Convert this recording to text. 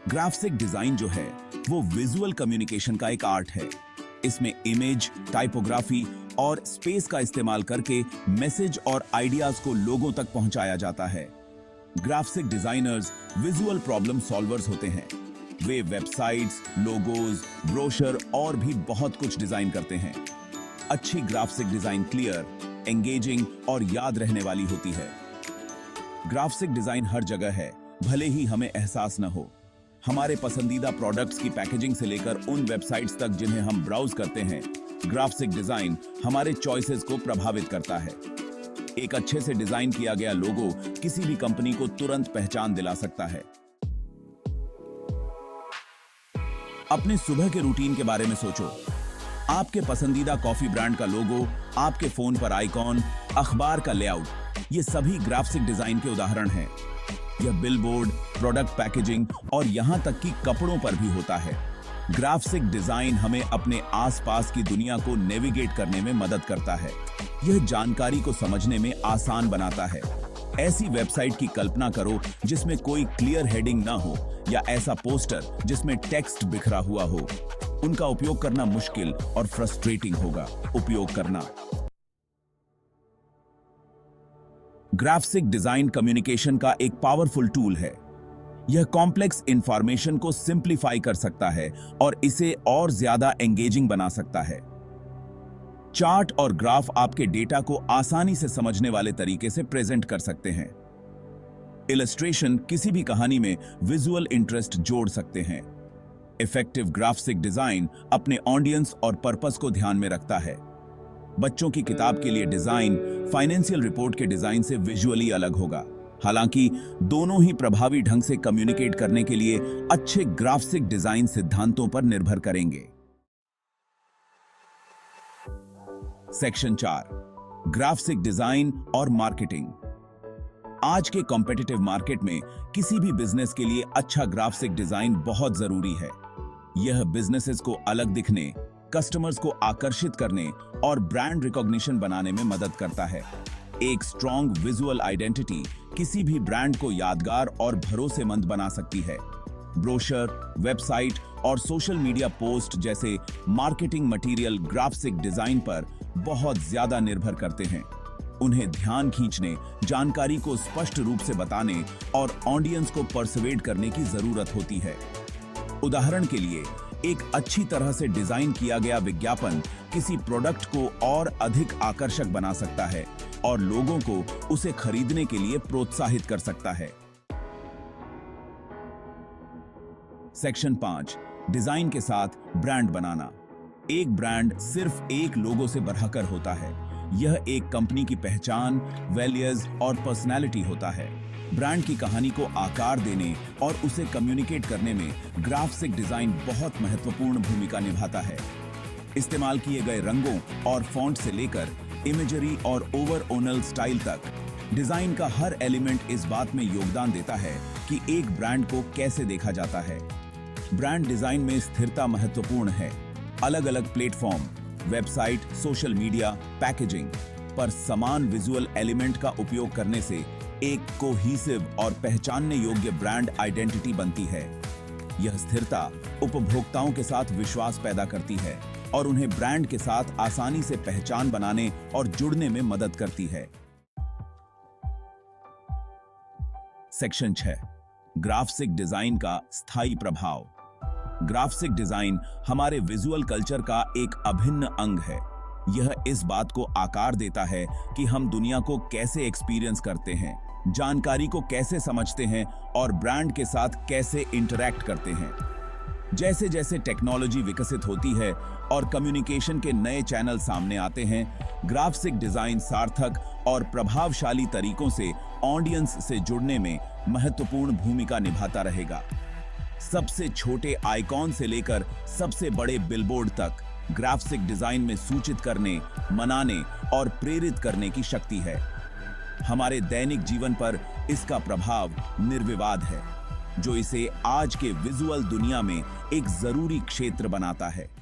Graphic design जो है वो विजुअल कम्युनिकेशन का एक आर्ट है। इसमें इमेज, टाइपोग्राफी और स्पेस का इस्तेमाल करके मैसेज और आइडियाज को लोगों तक पहुंचाया जाता है। Graphic designers visual problem solvers होते हैं। वे वेबसाइट्स, लोगोज, ब्रोशर और भी बहुत कुछ डिजाइन करते हैं। अच्छी ग्राफिक डिजाइन क्लियर, एंगेजिंग और याद रहने वाली होती है। ग्राफिक डिजाइन हर जगह है, भले ही हमें एहसास न हो। हमारे पसंदीदा प्रोडक्ट्स की पैकेजिंग से लेकर उन वेबसाइट्स तक जिन्हें हम ब्राउज करते हैं, ग्राफिक डिजाइन हमारे चॉइसेस को प्रभावित करता है। एक अच्छे से डिजाइन किया गया लोगो किसी भी कंपनी को तुरंत पहचान दिला सकता है। अपने सुबह के रूटीन के बारे में सोचो। आपके पसंदीदा कॉफी ब्रांड का लोगो, आपके फोन पर आइकॉन, अखबार का लेआउट, ये सभी ग्राफिक डिजाइन के उदाहरण हैं। यह बिलबोर्ड, प्रोडक्ट पैकेजिंग और यहां तक कि कपड़ों पर भी होता है। ग्राफिक डिजाइन हमें अपने आसपास की दुनिया को नेविगेट करने में मदद करता है। यह जानकारी को समझने में आसान बनाता है। ऐसी वेबसाइट की कल्पना करो जिसमें कोई क्लियर हेडिंग ना हो या ऐसा पोस्टर जिसमें टेक्स्ट बिखरा हुआ हो। उनका उपयोग करना मुश्किल और फ्रस्ट्रेटिंग होगा। उपयोग करना। ग्राफिक डिजाइन कम्युनिकेशन का एक पावरफुल टूल है। यह कॉम्प्लेक्स इंफॉर्मेशन को सिंप्लीफाई कर सकता है और इसे और ज्यादा एंगेजिंग बना सकता है। चार्ट और ग्राफ आपके डेटा को आसानी से समझने वाले तरीके से प्रेजेंट कर सकते हैं। इलस्ट्रेशन किसी भी कहानी में विजुअल इंटरेस्ट जोड़ सकते हैं। इफेक्टिव ग्राफिक डिजाइन अपने ऑडियंस और पर्पस को ध्यान में रखता है। बच्चों की किताब के लिए डिजाइन फाइनेंशियल रिपोर्ट के डिजाइन से विजुअली अलग होगा। हालांकि दोनों ही प्रभावी ढंग से कम्युनिकेट करने के लिए अच्छे ग्राफिक डिजाइन सिद्धांतों पर निर्भर करेंगे। सेक्शन 4, ग्राफिक डिजाइन और मार्केटिंग। आज के कॉम्पिटिटिव मार्केट में किसी भी बिजनेस के लिए अच्छा ग्राफिक डिजाइन बहुत जरूरी है। यह बिजनेसेस को अलग दिखने, कस्टमर्स को आकर्षित करने और ब्रांड रिकॉग्निशन बनाने में मदद करता है। एक स्ट्रॉन्ग विजुअल आइडेंटिटी किसी भी ब्रांड को यादगार और भरोसेमंद बना सकती है। ब्रोशर, वेबसाइट और सोशल मीडिया पोस्ट जैसे मार्केटिंग मटेरियल ग्राफिक डिजाइन पर बहुत ज्यादा निर्भर करते हैं। उन्हें ध्यान खींचने, जानकारी को स्पष्ट रूप से बताने और ऑडियंस को परसुएड करने की जरूरत होती है। उदाहरण के लिए, एक अच्छी तरह से डिजाइन किया गया विज्ञापन किसी प्रोडक्ट को और अधिक आकर्षक बना सकता है और लोगों को उसे खरीदने के लिए प्रोत्साहित कर सकता है। सेक्शन 5, डिजाइन के साथ ब्रांड बनाना। एक ब्रांड सिर्फ एक लोगो से बढ़कर होता है। यह एक कंपनी की पहचान, वैल्यूज और पर्सनैलिटी होता है। ब्रांड की कहानी को आकार देने और उसे कम्युनिकेट करने में ग्राफिक डिजाइन बहुत महत्वपूर्ण भूमिका निभाता है। इस्तेमाल किए गए रंगों और फॉन्ट से लेकर इमेजरी और ओवरऑल स्टाइल तक, डिजाइन का हर एलिमेंट इस बात में योगदान देता है कि एक ब्रांड को कैसे देखा जाता है। ब्रांड डिजाइन में स्थिरता महत्वपूर्ण है। अलग अलग platform, website, social media, packaging पर समान विजुअल एलिमेंट का उपयोग करने से एक कोहेसिव और पहचानने योग्य ब्रांड आइडेंटिटी बनती है। यह स्थिरता उपभोक्ताओं के साथ विश्वास पैदा करती है और उन्हें ब्रांड के साथ आसानी से पहचान बनाने और जुड़ने में मदद करती है। सेक्शन 6, ग्राफिक डिजाइन का स्थायी प्रभाव। ग्राफिक डिजाइन हमारे विजुअल कल्चर का एक अभिन्न अंग है। यह इस बात को आकार देता है कि हम दुनिया को कैसे एक्सपीरियंस करते हैं, जानकारी को कैसे समझते हैं और ब्रांड के साथ कैसे इंटरैक्ट करते हैं। जैसे जैसे टेक्नोलॉजी विकसित होती है और कम्युनिकेशन के नए चैनल सामने आते हैं, ग्राफिक डिजाइन सार्थक और प्रभावशाली तरीकों से ऑडियंस से जुड़ने में महत्वपूर्ण भूमिका निभाता रहेगा। सबसे छोटे आइकॉन से लेकर सबसे बड़े बिलबोर्ड तक ग्राफिक डिजाइन में सूचित करने, मनाने और प्रेरित करने की शक्ति है। हमारे दैनिक जीवन पर इसका प्रभाव निर्विवाद है, जो इसे आज के विजुअल दुनिया में एक जरूरी क्षेत्र बनाता है।